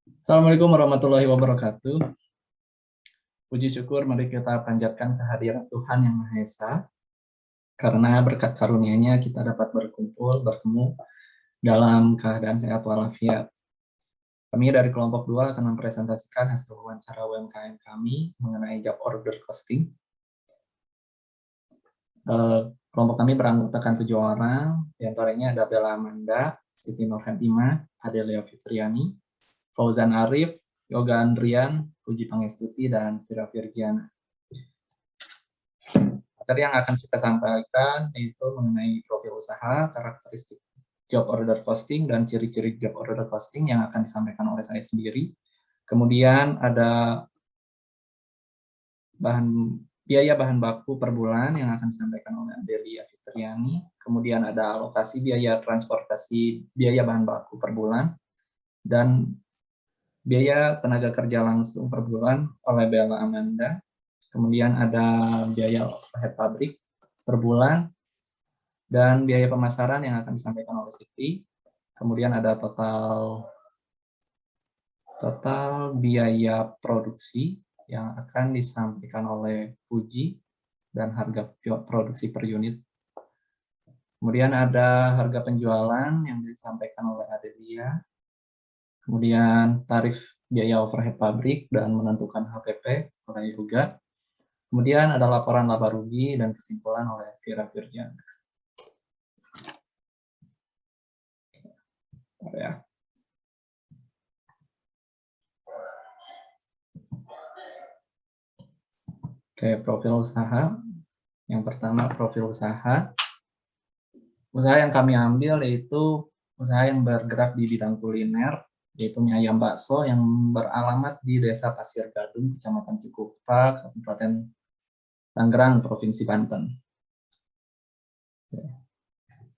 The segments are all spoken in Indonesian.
Assalamualaikum warahmatullahi wabarakatuh. Puji syukur mari kita panjatkan kehadiran Tuhan Yang Maha Esa, karena berkat karunia-Nya kita dapat berkumpul, bertemu dalam keadaan sehat walafiat. Kami dari kelompok 2 akan mempresentasikan hasil wawancara UMKM kami mengenai job order costing. Kelompok kami beranggotakan 7 orang, diantaranya ada Bella Amanda, Siti Nurhadimah, Adelia Fitriani, Fauzan Arif, Yoga Andrian, Puji Pangestuti, dan Vira Virgiana. Materi yang akan kita sampaikan yaitu mengenai profil usaha, karakteristik job order costing, dan ciri-ciri job order costing yang akan disampaikan oleh saya sendiri. Kemudian ada biaya bahan baku per bulan yang akan disampaikan oleh Adelia Fitriani. Kemudian ada alokasi biaya transportasi biaya bahan baku per bulan, dan biaya tenaga kerja langsung per bulan oleh Bella Amanda. Kemudian ada biaya overhead pabrik per bulan, dan biaya pemasaran yang akan disampaikan oleh Siti. Kemudian ada total biaya produksi yang akan disampaikan oleh Puji, dan harga produksi per unit. Kemudian ada harga penjualan yang disampaikan oleh Adelia. Kemudian tarif biaya overhead pabrik dan menentukan HPP oleh Yoga. Kemudian ada laporan laba rugi dan kesimpulan oleh Vira Virgiana. Ya. Oke, profil usaha. Yang pertama, profil usaha. Usaha yang kami ambil yaitu usaha yang bergerak di bidang kuliner, yaitu mie ayam bakso yang beralamat di Desa Pasir Gadung, Kecamatan Cikupa, Kabupaten Tangerang, Provinsi Banten.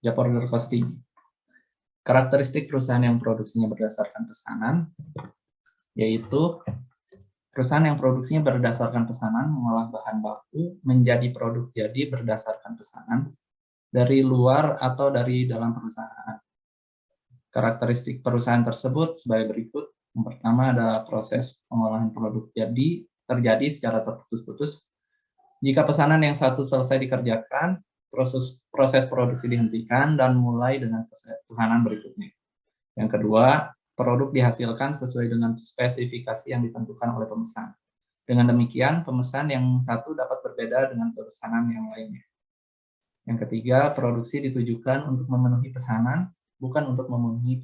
Job order costing. Karakteristik perusahaan yang produksinya berdasarkan pesanan, yaitu perusahaan yang produksinya berdasarkan pesanan mengolah bahan baku menjadi produk jadi berdasarkan pesanan dari luar atau dari dalam perusahaan. Karakteristik perusahaan tersebut sebagai berikut. Yang pertama ada proses pengolahan produk jadi terjadi secara terputus-putus. Jika pesanan yang satu selesai dikerjakan, proses produksi dihentikan dan mulai dengan pesanan berikutnya. Yang kedua, produk dihasilkan sesuai dengan spesifikasi yang ditentukan oleh pemesan. Dengan demikian, pemesan yang satu dapat berbeda dengan pesanan yang lainnya. Yang ketiga, produksi ditujukan untuk memenuhi pesanan, bukan untuk memenuhi.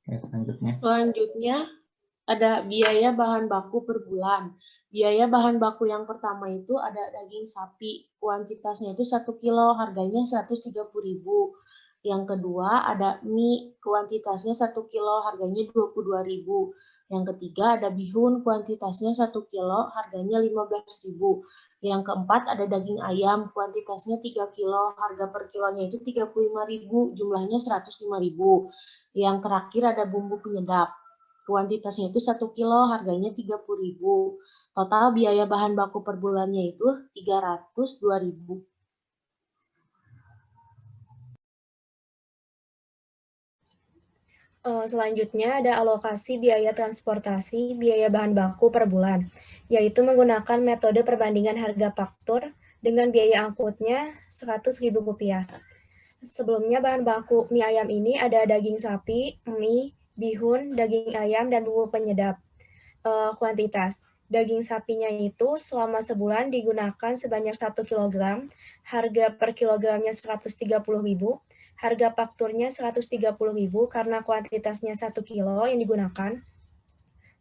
Oke, Selanjutnya ada biaya bahan baku per bulan. Biaya bahan baku yang pertama itu ada daging sapi, kuantitasnya itu 1 kilo, harganya 130.000. Yang kedua ada mie, kuantitasnya 1 kilo, harganya 22.000. Yang ketiga ada bihun, kuantitasnya 1 kilo, harganya 15.000. Yang keempat ada daging ayam, kuantitasnya 3 kilo, harga per kilonya itu 35.000, jumlahnya 105.000. Yang terakhir ada bumbu penyedap. Kuantitasnya itu 1 kilo, harganya 30.000. Total biaya bahan baku per bulannya itu 302.000. Selanjutnya ada alokasi biaya transportasi biaya bahan baku per bulan, yaitu menggunakan metode perbandingan harga faktur dengan biaya angkutnya Rp100.000. Sebelumnya bahan baku mie ayam ini ada daging sapi, mie, bihun, daging ayam, dan bumbu penyedap. Kuantitas daging sapinya itu selama sebulan digunakan sebanyak 1 kg, harga per kilogramnya Rp130.000, harga fakturnya Rp130.000 karena kuantitasnya 1 kilo yang digunakan.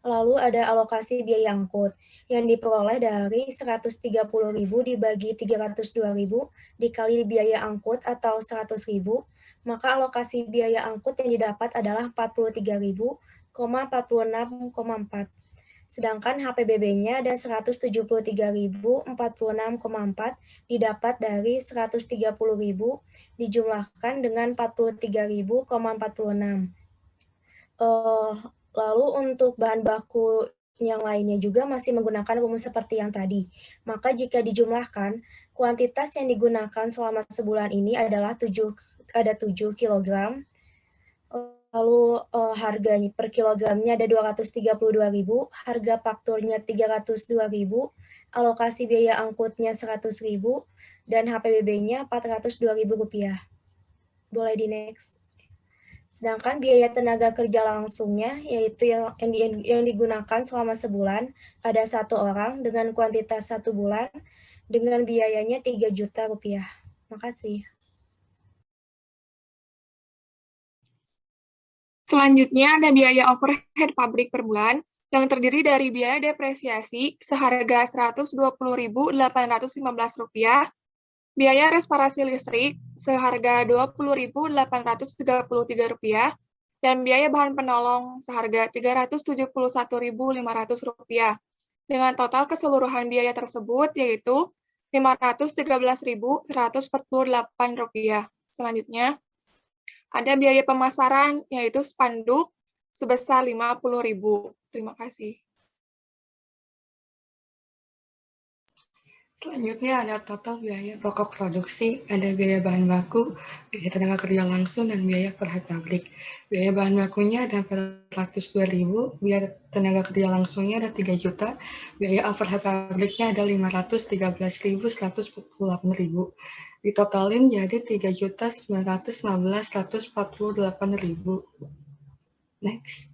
Lalu ada alokasi biaya angkut yang diperoleh dari Rp130.000 dibagi Rp302.000 dikali biaya angkut atau Rp100.000, maka alokasi biaya angkut yang didapat adalah Rp43.000,46,4. Sedangkan HPBB-nya ada 173.046,4 didapat dari 130.000 dijumlahkan dengan 43.000,46. Lalu untuk bahan baku yang lainnya juga masih menggunakan rumus seperti yang tadi. Maka jika dijumlahkan, kuantitas yang digunakan selama sebulan ini adalah 7 kg. Lalu harganya per kilogramnya ada 232.000, harga fakturnya 302.000, alokasi biaya angkutnya 100.000, dan HPBB-nya Rp402.000. Boleh di next. Sedangkan biaya tenaga kerja langsungnya, yaitu yang digunakan selama sebulan, ada 1 orang dengan kuantitas 1 bulan, dengan biayanya Rp3 juta. Makasih. Selanjutnya ada biaya overhead pabrik per bulan yang terdiri dari biaya depresiasi seharga Rp120.815, biaya restorasi listrik seharga Rp20.833, dan biaya bahan penolong seharga Rp371.500, dengan total keseluruhan biaya tersebut yaitu Rp513.148. Selanjutnya, ada biaya pemasaran, yaitu spanduk, sebesar Rp50.000. Terima kasih. Selanjutnya ada total biaya pokok produksi, ada biaya bahan baku, biaya tenaga kerja langsung, dan biaya per head pabrik. Biaya bahan bakunya ada Rp402.000, biaya tenaga kerja langsungnya ada Rp3 juta, biaya overhead pabriknya ada Rp513.148.000. Ditotalin jadi Rp3.915.148.000. Next.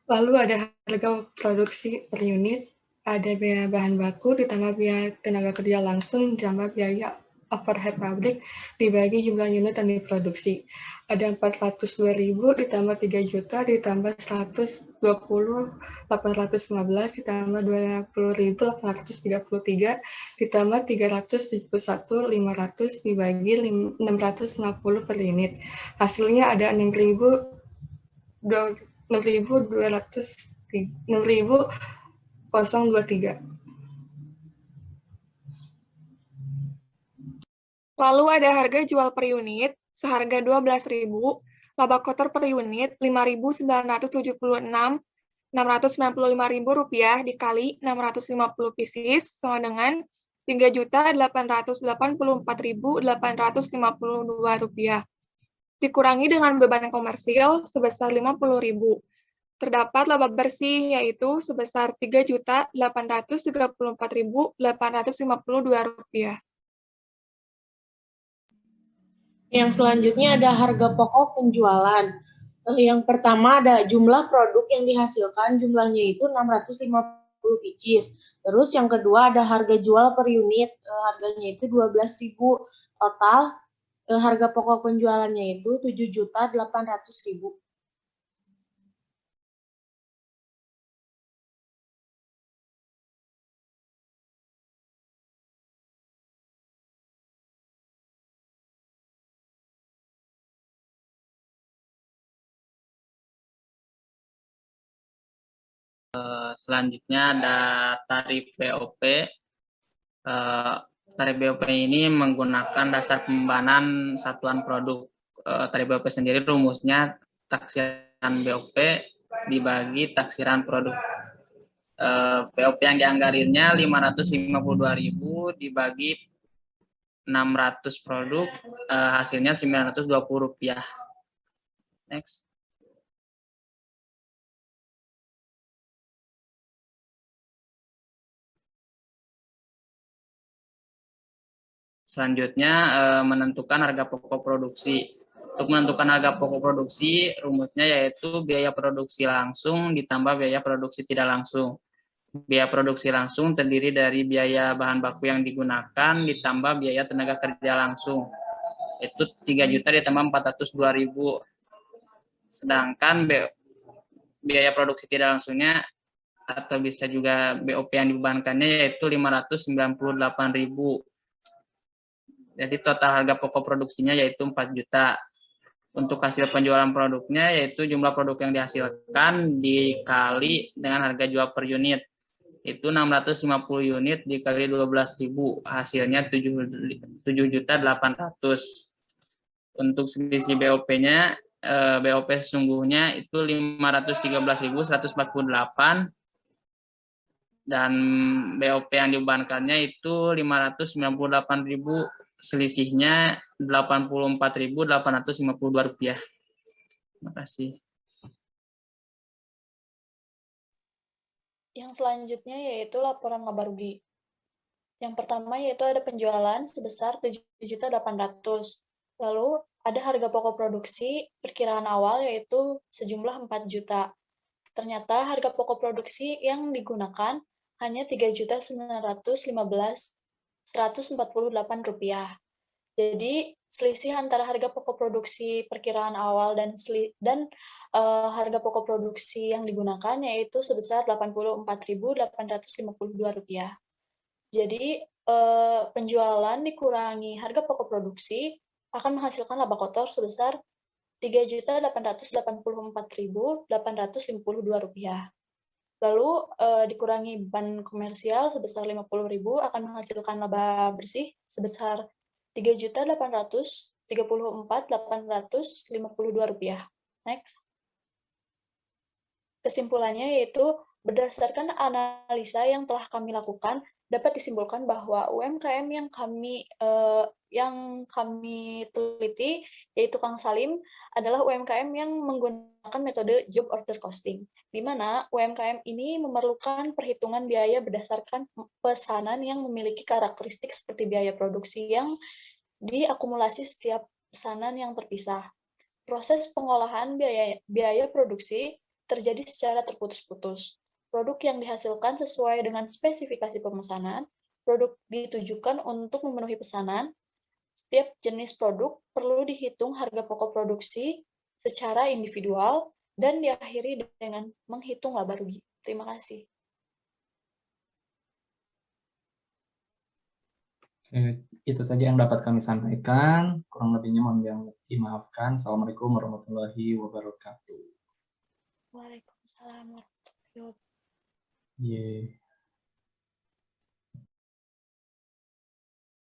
Lalu ada harga produksi per unit, ada biaya bahan baku ditambah biaya tenaga kerja langsung ditambah biaya overhead pabrik dibagi jumlah unit yang diproduksi. Ada 402.000 ditambah 3 juta ditambah 120.815 ditambah 20.833 ditambah 371.500 dibagi 650 per unit. Hasilnya ada 6.023. Lalu ada harga jual per unit seharga Rp12.000, laba kotor per unit Rp5.976.695.000 dikali 650 pieces sama dengan Rp3.084.852. Dikurangi dengan beban komersil sebesar Rp50.000. Terdapat laba bersih yaitu sebesar Rp3.834.852. Yang selanjutnya ada harga pokok penjualan. Yang pertama ada jumlah produk yang dihasilkan, jumlahnya itu 650 pieces. Terus yang kedua ada harga jual per unit, harganya itu 12.000. Total harga pokok penjualannya itu 7.800.000. Selanjutnya ada tarif BOP. Tarif BOP ini menggunakan dasar pembebanan satuan produk. Tarif BOP sendiri rumusnya taksiran BOP dibagi taksiran produk. BOP yang dianggarinnya 552.000 dibagi 600 produk, hasilnya Rp920. Next. Selanjutnya menentukan harga pokok produksi. Untuk menentukan harga pokok produksi, rumusnya yaitu biaya produksi langsung ditambah biaya produksi tidak langsung. Biaya produksi langsung terdiri dari biaya bahan baku yang digunakan ditambah biaya tenaga kerja langsung. Itu 3 juta ditambah 402.000. Sedangkan biaya produksi tidak langsungnya atau bisa juga BOP yang dibebankannya yaitu 598.000. Jadi total harga pokok produksinya yaitu 4 juta. Untuk hasil penjualan produknya yaitu jumlah produk yang dihasilkan dikali dengan harga jual per unit. Itu 650 unit dikali 12.000, hasilnya 7.800. Untuk selisih BOP-nya, BOP sesungguhnya itu 513.148 dan BOP yang dibebankannya itu 598.000, selisihnya Rp84.852. Terima kasih. Yang selanjutnya yaitu laporan laba rugi. Yang pertama yaitu ada penjualan sebesar 7.800.000. Lalu ada harga pokok produksi perkiraan awal yaitu sejumlah 4 juta. Ternyata harga pokok produksi yang digunakan hanya Rp3.911.148. Jadi selisih antara harga pokok produksi perkiraan awal dan harga pokok produksi yang digunakan yaitu sebesar Rp84.852. Jadi penjualan dikurangi harga pokok produksi akan menghasilkan laba kotor sebesar Rp3.884.852. Lalu dikurangi beban komersial sebesar Rp50.000 akan menghasilkan laba bersih sebesar Rp3.834.852. Next. Kesimpulannya yaitu berdasarkan analisa yang telah kami lakukan, dapat disimpulkan bahwa UMKM yang kami teliti, yaitu Kang Salim, adalah UMKM yang menggunakan metode job order costing, di mana UMKM ini memerlukan perhitungan biaya berdasarkan pesanan yang memiliki karakteristik seperti biaya produksi yang diakumulasi setiap pesanan yang terpisah. Proses pengolahan biaya produksi terjadi secara terputus-putus. Produk yang dihasilkan sesuai dengan spesifikasi pemesanan, produk ditujukan untuk memenuhi pesanan. Setiap jenis produk perlu dihitung harga pokok produksi secara individual dan diakhiri dengan menghitung laba rugi. Terima kasih. Itu saja yang dapat kami sampaikan. Kurang lebihnya mohon dimaafkan. Assalamualaikum warahmatullahi wabarakatuh. Waalaikumsalam warahmatullahi wabarakatuh. Yeah.